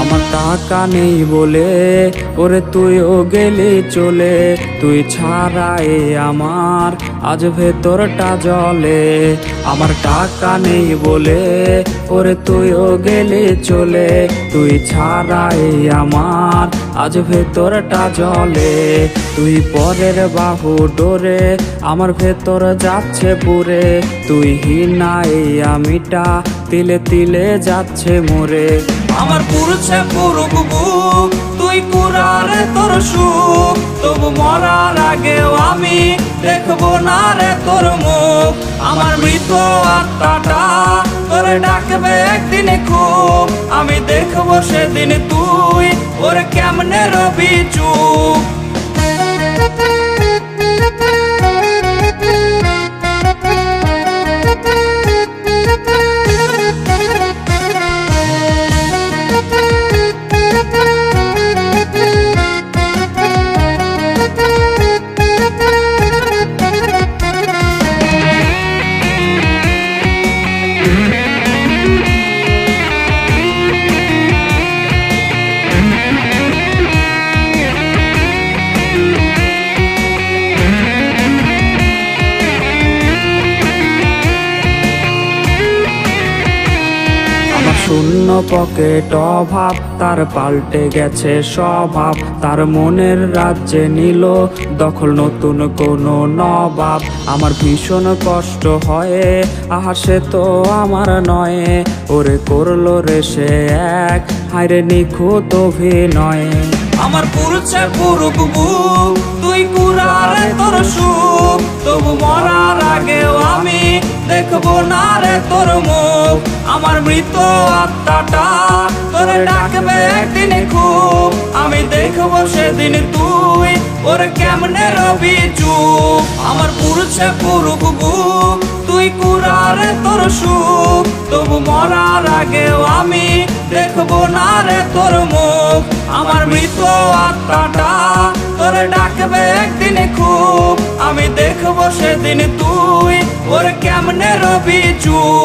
আমার টাকা নেই বলে ওরে তুইও গেলি চলে, তুই ছাড়াই আমার আজ ভেতরটা জ্বলে। আমার টাকা নেই বলে ওরে তুইও গেলি চলে, তুই ছাড়াই আমার আজ ভেতরটা জ্বলে। তুই পরের বাহু ডোরে আমার ভেতর যাচ্ছে পুরে, তুই হিনাই আমিটা তিলে তিলে যাচ্ছে মরে। আমার পুরুষে পুরুক বুক, তুই কুরারে তোর সুখ, তবু মরার আগেও আমি দেখবো না রে তোর মুখ। আমার মৃত আত্মাটা তোরে ডাকবে একদিনে খুব, আমি দেখবো সেদিন তুই ওরে কেমনে রবি চুপ। শূন্য পকেট অভাব, তার পাল্টে গেছে স্বভাব, তার মনের রাজ্যে নিল দখল নতুন কোনো নবাব। আমার ভীষণ কষ্ট হয়, আহা সে তো আমার নয়, ওরে করলো রে সে এক হায়রে নিখুঁত অভিনয়। আমার পুরুষে পুরুক বুক, তুই কুরারে তোর সুখ, তবু মরার আগেও আমি দেখবো না রে তোর মুখ। আমার মৃত আত্মাটা তোরে ডাকবে একদিনে খুব, আমি দেখবো সেদিন তুই ওরে কেমনে রবি চুপ। আমার পুরুষে পুরুক বুক, তুই কুরারে তোর সুখ, তবু মরার আগেও আমি দেখবো না রে তোর মুখ। আমার মৃত আত্মাটা তোরে ডাকবে একদিনে খুব, আমি দেখবো সেদিন তুই ওরে কেমনে রবি চুপ।